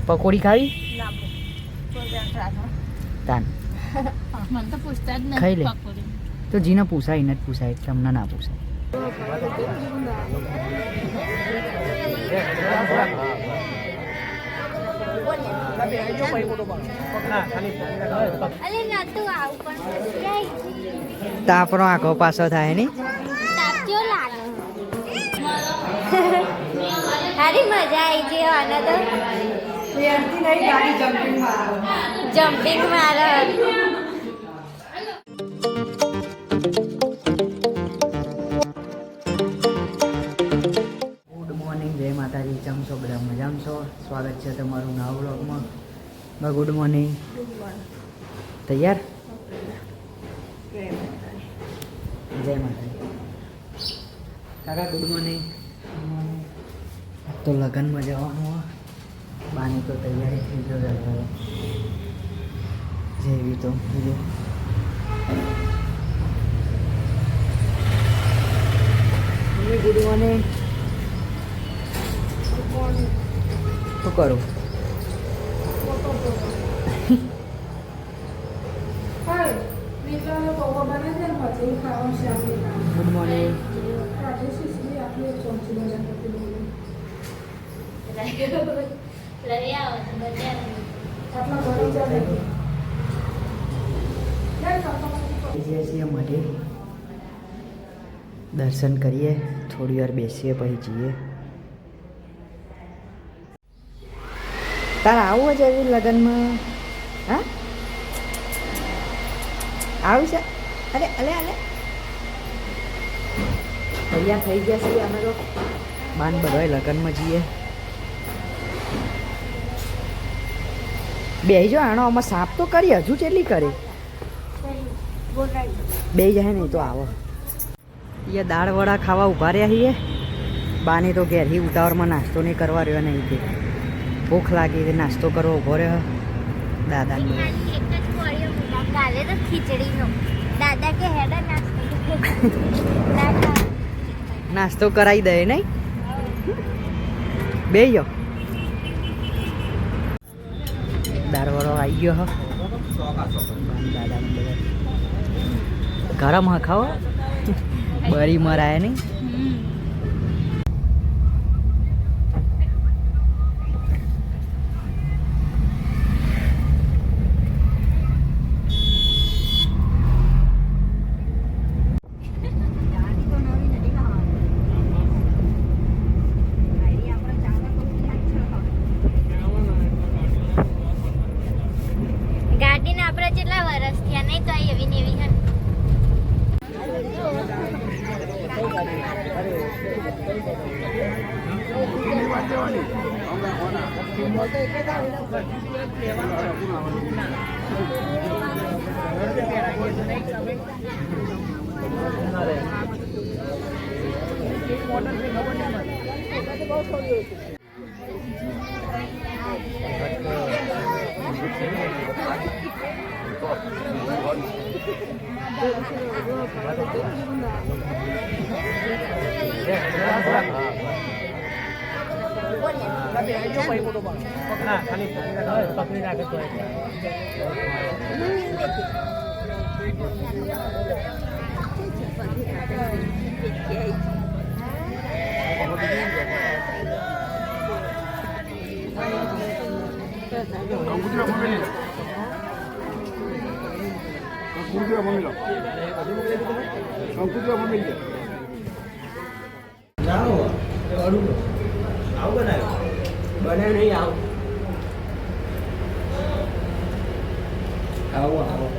પકોડી ખાવી તાન મને તો પૂછતા જ ખાઈ લે. નહીં પકોડી. તો જીને પૂછાય ને જ પૂછાય તમને ના પૂછાય. અલે નતું આવું પણ તાપનો આખો પાછો થાય નહીં. તાપજો લાગે. હારી મજા આવી ગઈ આને તો. જમ્પિંગ મારે. ગુડ મોર્નિંગ, જય માતાજી. કેમ છો બધા? મજામાં છો? સ્વાગત છે તમારું નવા વ્લોગમાં. Good morning. તૈયાર? જય માતાજી. કાકા ગુડ મોર્નિંગ. તો લગ્નમાં જવાનું બાની તો તૈયારી થઈ ગયો જેવી તો બીજું ગુડ મોર્નિંગ. શું કરું? Good morning. જઈએ છીએ માટે દર્શન કરીએ, થોડી વાર બેસીએ પછી જઈએ. તારે આવું છે લગ્નમાં? હા આવું છે? અરે અલે અલે તૈયાર થઈ ગયા છીએ અમે તો. બાન બધાય લગ્નમાં જઈએ. બેસી જો આણો આમાં સાફ તો કરી, હજુ કેટલી કરી બે જાય નહીં તો આવો. એ દાળ વડા ખાવા ઊભા રહ્યા છીએ. બાને તો ઘેરથી ઉતાવળમાં નાસ્તો નહીં કરવા રહ્યો નહીં કે ભૂખ લાગી નાસ્તો કરવો ઊભો રહ્યો. દાદા કાલે તો ખીચડીનો દાદા કે હેડા નાસ્તો નાસ્તો કરાવી દે નહીં. બે જો દાળ વડો આવી ગયો. દાદા ગરમ હ ખાઓ બરી મરાય નહીં. ગાડીને આપણે કેટલા વર્ષ થયા નહીં તો એવી ને એવી હન.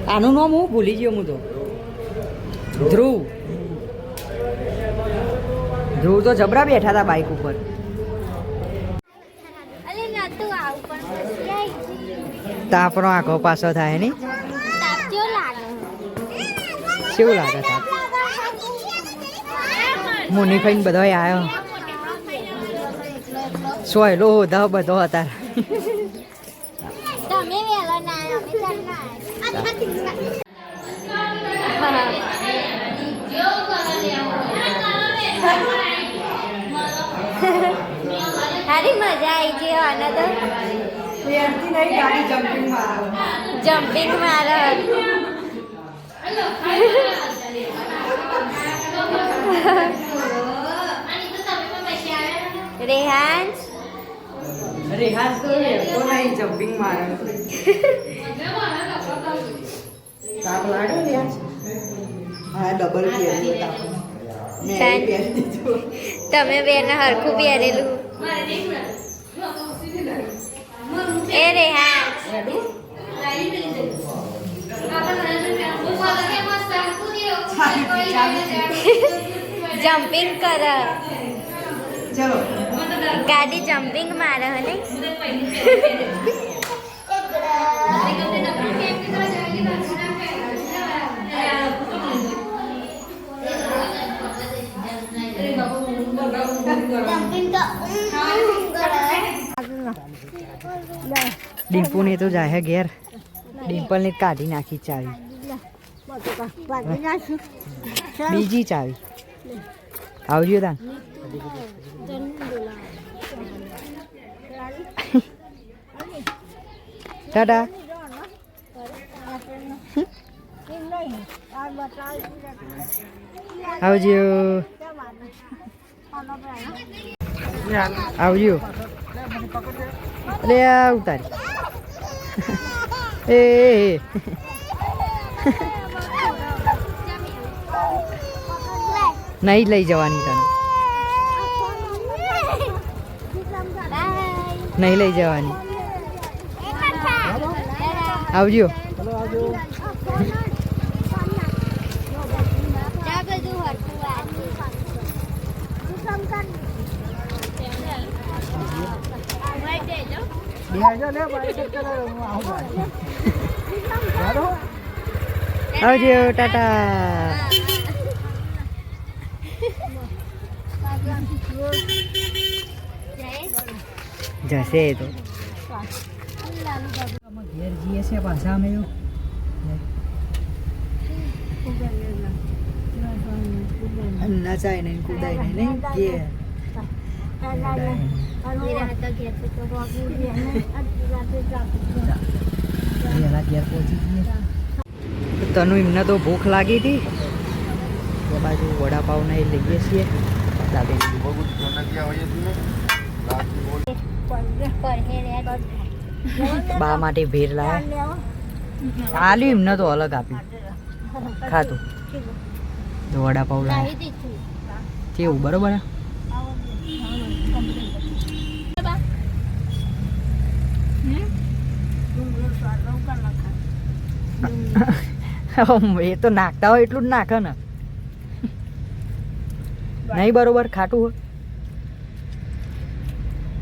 આનું નામ હું ભૂલી ગયો. હું તો ધ્રુવ તો જબરા બેઠા હતા બાઇક ઉપર. અલે નતું આવું પણ તાપનો આખો પાછો થાય નહીં. તાપજો લાગે. કેવું લાગે તાપ? મુની ખાઈને બધો આવ્યો. સોયલો હોધા બધો હતા. તમે વેલા ના આવ્યો અમે ચાલ ના હારી મજા આવી ગઈ આને તો. પેરતી નહીં ગાડી જમ્પિંગ મારો જમ્પિંગ મારે રેહાંશ રેહાન તો નહીં જમ્પિંગ મારે તાપ લાગે રેહાન હા ડબલ પહેરી તાપ મેં પહેરી દીધું તમે બેન હરખું પહેરેલું એ રેહાંશ જમ્પિંગ કર ચલો ગાડી જમ્પિંગ મારે હને ડિમ્પુ ને તો જાય ઘેર ડિમ્પલ ને કાઢી નાખી ચાવી બીજી ચાવી આવજો તાન ટાટા આવજો આવજો અરે આ ઉતારી એ નહીં લઈ જવાની તને નહીં લઈ જવાની આવજો આવજો ટાટા જશે એ તો ઘેર જઈએ છે પાછા અમે નચાય નહીં કુદાય નહીં ઘેર ઘેર પહોંચી જઈએ તનુ એમને તો ભૂખ લાગી હતી એ બાજુ વડાપાવ ને લઈએ છીએ બા માટે ભેર લાવ્યા આલ્યું એમને તો અલગ આપ્યું ખાતું તો વડાપાવ લાવ્યા કેવું બરોબર એ તો નાખતા હોય એટલું જ નાખે ને નહીં બરોબર ખાટું હોય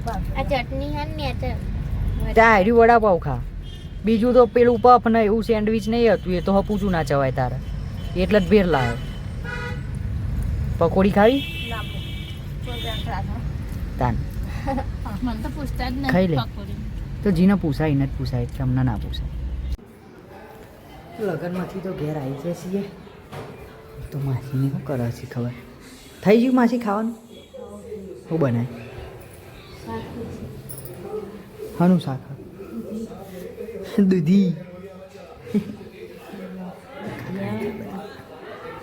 આ ચટણી હે ને ત્યાં હાર્યું વડાપાવ ખા બીજું તો પેલું પફ ને એવું સેન્ડવિચ નહીં હતું એ તો હપૂચું ના ચવાય તારે એટલે જ ભેર લાવે પકોડી ખાવી તાન ખાઈ લે તો જીને પૂછાય ને જ પૂછાય તમને ના પૂછાય લગ્નમાંથી તો ઘેર આવી જાય છીએ તો માસીને શું કરે છે ખબર થઈ ગયું માસી ખાવાનું શું બનાય હાનું શાક દૂધી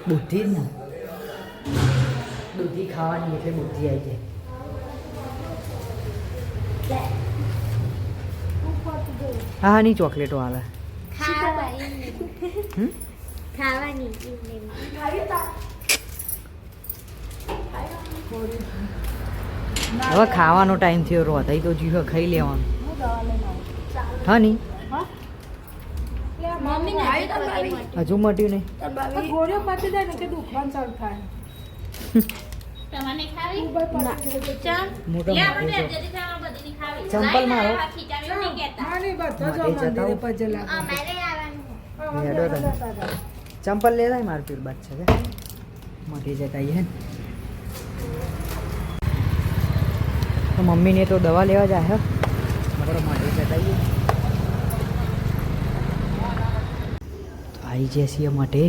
બુદ્ધિ જ ના દૂધી ખાવાની એટલે બુદ્ધિ આવી જાય હા ની ચોકલેટો હાલે ખાવાની હવે ખાવાનો ટાઈમ થયો રોધાઈ તો જીવો ખાઈ લેવાનું હા નહીં હજુ મટ્યું નહીં ચંપલ મારો ચંપલ લે જાય માર પીર બાદ છે કે મટી જતા હે તો મમ્મીને તો દવા લેવા જાય મગર મટી જતા આવી જશે માટે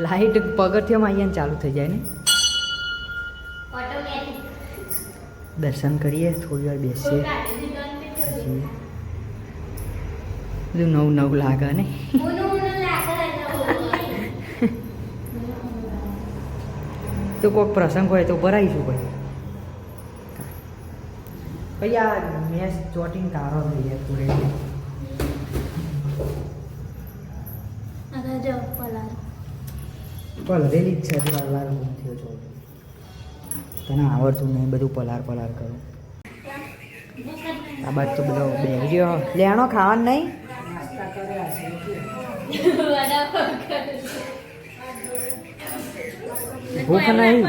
લાઈટ પગથિયામાં અહીંયા ચાલુ થઈ જાય ને દર્શન કરીએ થોડી વાર બેસીએ બધું નવું નવું લાગે ને તો કોઈક પ્રસંગ હોય તો ભરાઈશું ભાઈ ભાઈ આ મેચ ચોટીને કારો થઈ જાય પૂરે પલરેલી જ છે પલાર થયો છો તને આવડતું નહીં બધું પલાર કરું આ બાદ તો બધો બેસી ગયો લેણો ખાવાનું નહીં ભૂખ નહીં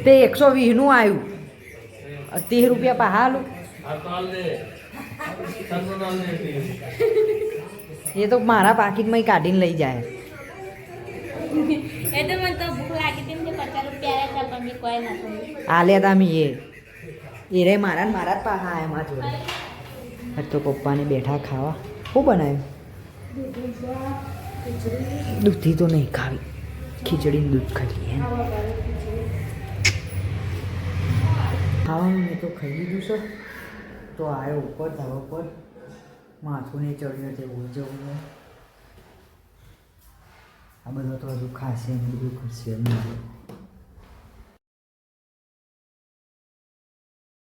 તે 120નું આવ્યું 30 રૂપિયા પહાલું એ તો મારા પાકીટમાં કાઢીને લઈ જાય એ તો મને તો ભૂખ લાગી હતી ને 50 રૂપિયા હતા પણ બી કોઈ નતું આલ્યા તા મી એ રે મારા ને મારા જ પાહા એમાં જોડે આજ તો પપ્પાને બેઠા ખાવા શું બનાવ્યું દૂધી તો નહીં ખાવી ખીચડીને દૂધ ખાઈ લઈએ ખાવાનું મેં તો ખાઈ લીધું છે તો આવ્યો ઉપર ધાબા પર માથું ને ચડ્યું તે ઉઈ જવું આ બધો તો હજુ ખાશે ને બધું ખુશશે નહીં